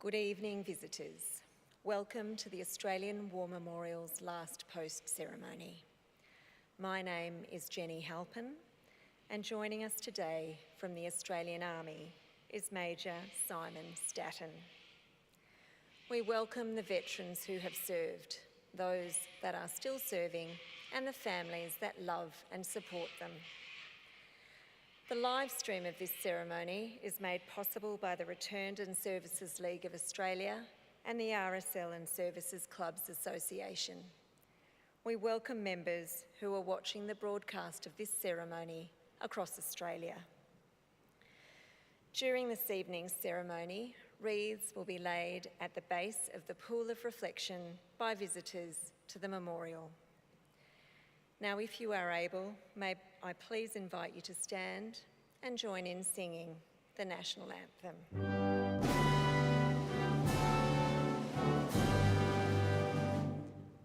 Good evening, visitors. Welcome to the Australian War Memorial's last post ceremony. My name is Jenny Halpin, and joining us today from the Australian Army is Major Simon Staton. We welcome the veterans who have served, those that are still serving, and the families that love and support them. The live stream of this ceremony is made possible by the Returned and Services League of Australia and the RSL and Services Clubs Association. We welcome members who are watching the broadcast of this ceremony across Australia. During this evening's ceremony, wreaths will be laid at the base of the pool of reflection by visitors to the memorial. Now, if you are able, may I please invite you to stand and join in singing the national anthem.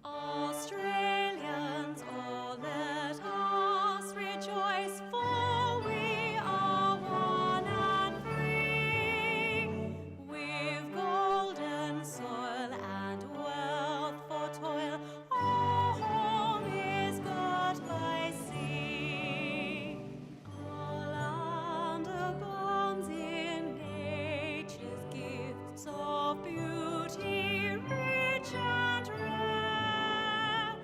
Australians, oh, let us rejoice, for we are one and free. With golden soil and wealth for toil, our home is got by sea. Our land abounds in nature's gifts of beauty, rich and rare.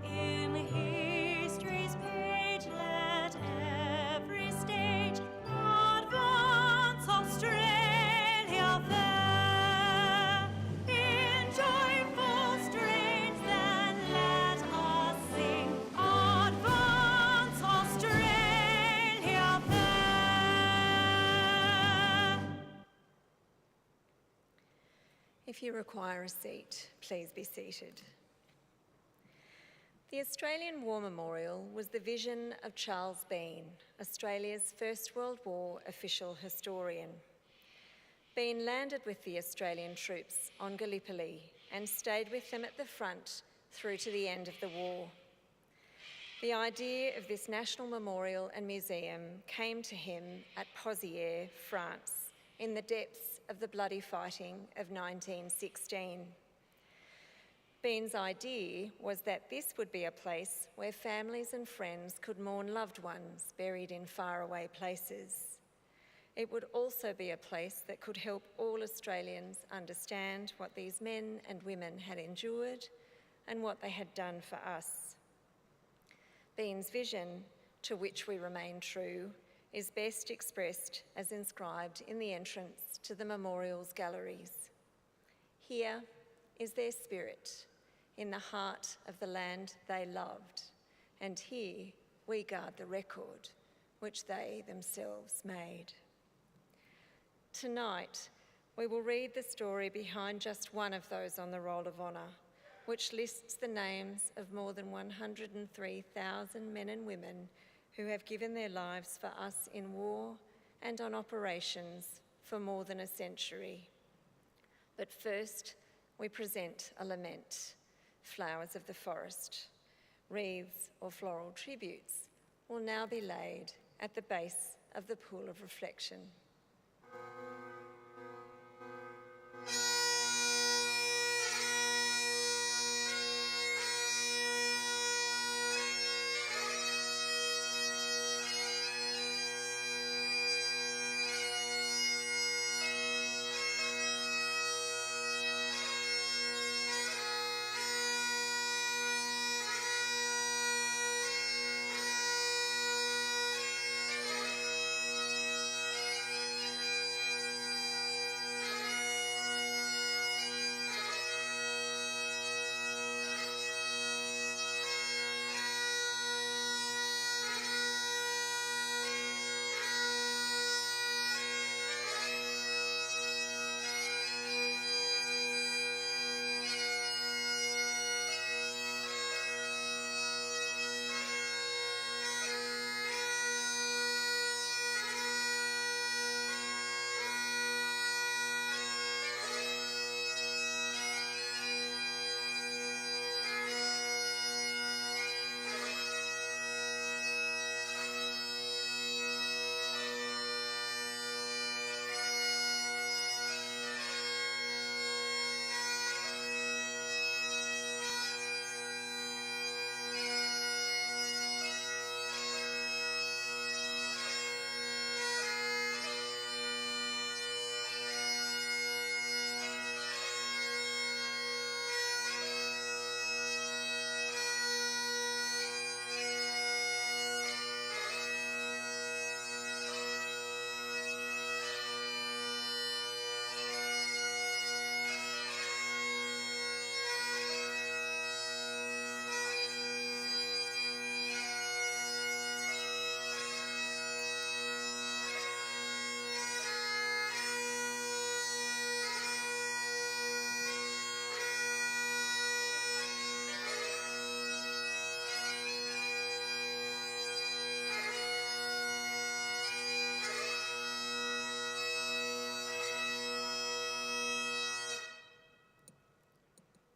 In history's page, let every stage advance Australia fair. In joyful strains, then let us sing, advance Australia fair. If you require a seat, please be seated. The Australian War Memorial was the vision of Charles Bean, Australia's First World War official historian. Bean landed with the Australian troops on Gallipoli and stayed with them at the front through to the end of the war. The idea of this national memorial and museum came to him at Pozières, France, in the depths of the bloody fighting of 1916. Bean's idea was that this would be a place where families and friends could mourn loved ones buried in faraway places. It would also be a place that could help all Australians understand what these men and women had endured and what they had done for us. Bean's vision, to which we remain true, is best expressed as inscribed in the entrance to the memorial's galleries. Here is their spirit, in the heart of the land they loved, and here we guard the record which they themselves made. Tonight, we will read the story behind just one of those on the Roll of Honour, which lists the names of more than 103,000 men and women who have given their lives for us in war and on operations for more than a century. But first, we present a lament. Flowers of the forest, wreaths or floral tributes will now be laid at the base of the pool of reflection.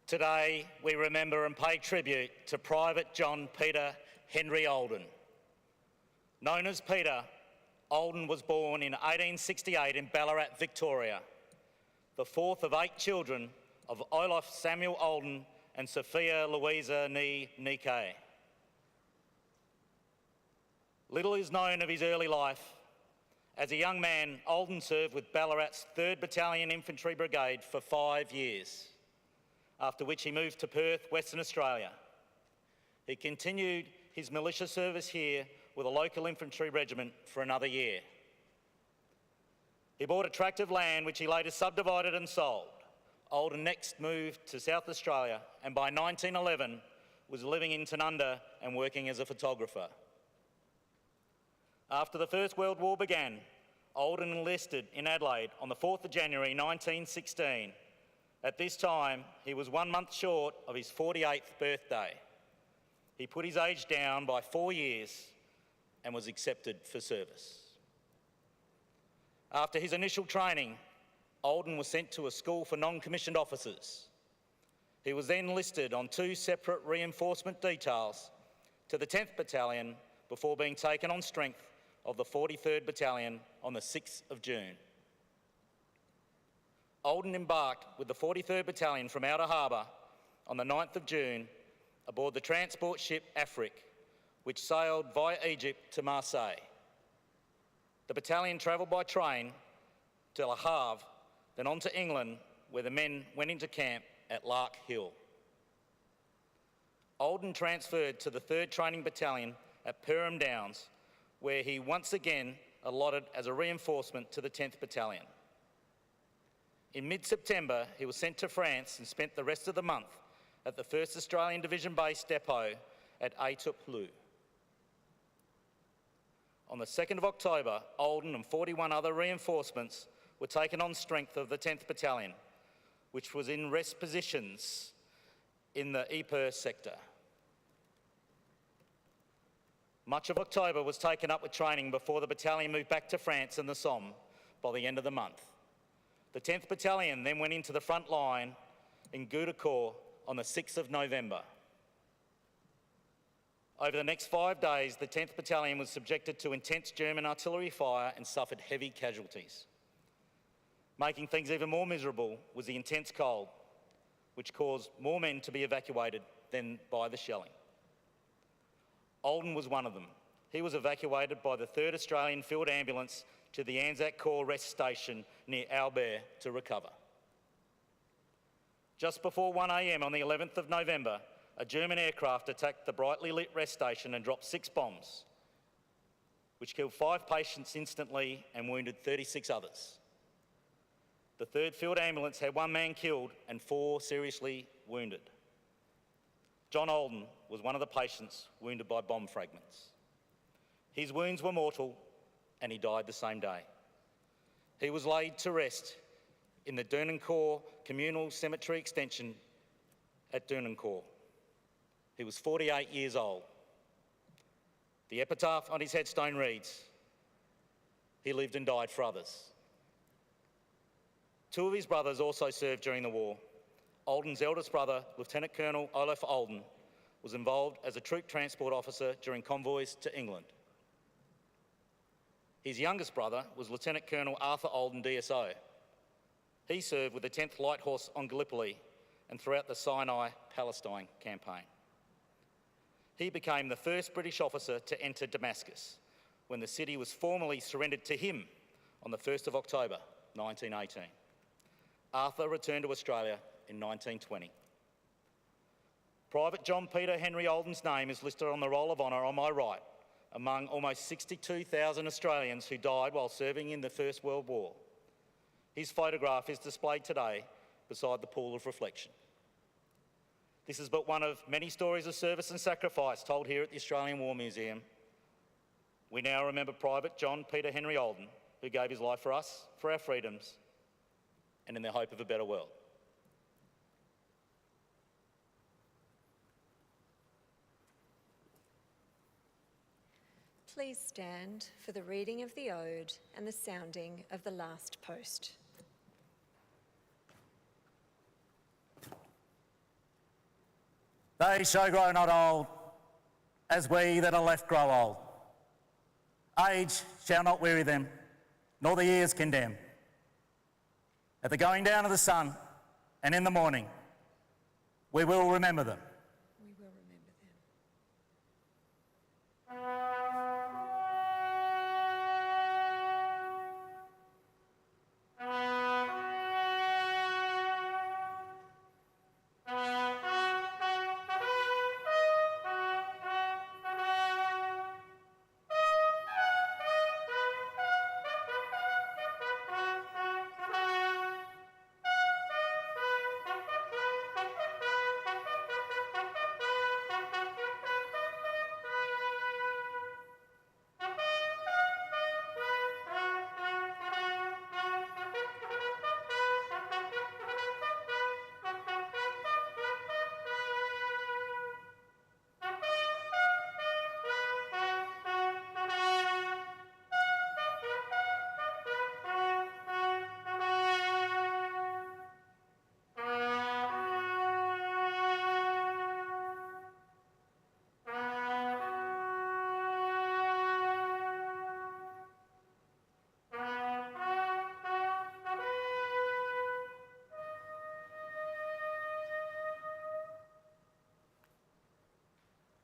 Today, we remember and pay tribute to Private John Peter Henry Olden. Known as Peter, Olden was born in 1868 in Ballarat, Victoria, the fourth of 8 children of Olaf Samuel Olden and Sophia Louisa Nike. Little is known of his early life. As a young man, Olden served with Ballarat's 3rd Battalion Infantry Brigade for 5 years, after which he moved to Perth, Western Australia. He continued his militia service here with a local infantry regiment for another year. He bought a tract of land which he later subdivided and sold. Olden next moved to South Australia and by 1911 was living in Tanunda and working as a photographer. After the First World War began, Olden enlisted in Adelaide on the 4th of January 1916. At this time, he was 1 month short of his 48th birthday. He put his age down by 4 years and was accepted for service. After his initial training, Olden was sent to a school for non-commissioned officers. He was then listed on 2 separate reinforcement details to the 10th Battalion before being taken on strength of the 43rd Battalion on the 6th of June. Olden embarked with the 43rd Battalion from Outer Harbour on the 9th of June aboard the transport ship Afrique, which sailed via Egypt to Marseille. The battalion travelled by train to Le Havre, then on to England, where the men went into camp at Lark Hill. Olden transferred to the 3rd Training Battalion at Perham Downs, where he once again allotted as a reinforcement to the 10th Battalion. In mid-September, he was sent to France and spent the rest of the month at the 1st Australian Division Base Depot at Étaples. On the 2nd of October, Olden and 41 other reinforcements were taken on strength of the 10th Battalion, which was in rest positions in the Ypres sector. Much of October was taken up with training before the battalion moved back to France and the Somme by the end of the month. The 10th Battalion then went into the front line in Goudecourt on the 6th of November. Over the next 5 days, the 10th Battalion was subjected to intense German artillery fire and suffered heavy casualties. Making things even more miserable was the intense cold, which caused more men to be evacuated than by the shelling. Olden was one of them. He was evacuated by the 3rd Australian Field Ambulance to the Anzac Corps rest station near Albert to recover. Just before 1 a.m. on the 11th of November, a German aircraft attacked the brightly lit rest station and dropped 6 bombs, which killed 5 patients instantly and wounded 36 others. The 3rd Field Ambulance had 1 man killed and 4 seriously wounded. John Olden was one of the patients wounded by bomb fragments. His wounds were mortal and he died the same day. He was laid to rest in the Dernancourt Communal Cemetery Extension at Dernancourt. He was 48 years old. The epitaph on his headstone reads, "He lived and died for others." 2 of his brothers also served during the war. Olden's eldest brother, Lieutenant Colonel Olaf Olden, was involved as a troop transport officer during convoys to England. His youngest brother was Lieutenant Colonel Arthur Olden, DSO. He served with the 10th Light Horse on Gallipoli and throughout the Sinai-Palestine campaign. He became the first British officer to enter Damascus when the city was formally surrendered to him on the 1st of October 1918. Arthur returned to Australia in 1920. Private John Peter Henry Olden's name is listed on the Roll of Honour on my right, among almost 62,000 Australians who died while serving in the First World War. His photograph is displayed today beside the pool of reflection. This is but one of many stories of service and sacrifice told here at the Australian War Museum. We now remember Private John Peter Henry Olden, who gave his life for us, for our freedoms, and in the hope of a better world. Please stand for the reading of the Ode and the sounding of the last post. They shall grow not old, as we that are left grow old. Age shall not weary them, nor the years condemn. At the going down of the sun and in the morning, we will remember them. We will remember them.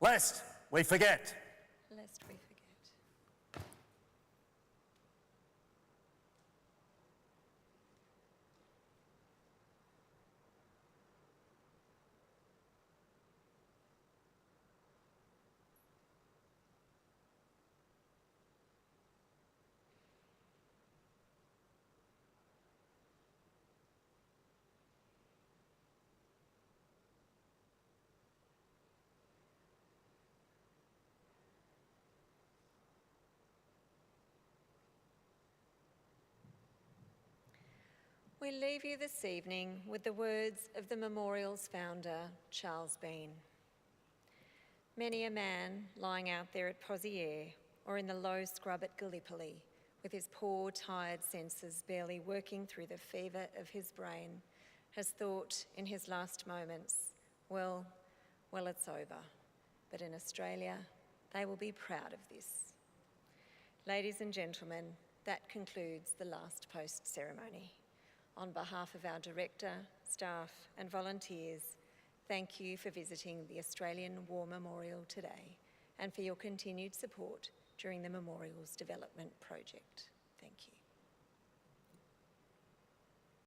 Lest we forget. Lest we forget. We leave you this evening with the words of the memorial's founder, Charles Bean. Many a man lying out there at Pozieres or in the low scrub at Gallipoli, with his poor, tired senses barely working through the fever of his brain, has thought in his last moments, well, it's over. But in Australia, they will be proud of this. Ladies and gentlemen, that concludes the last post ceremony. On behalf of our director, staff and volunteers, thank you for visiting the Australian War Memorial today and for your continued support during the memorial's development project. Thank you.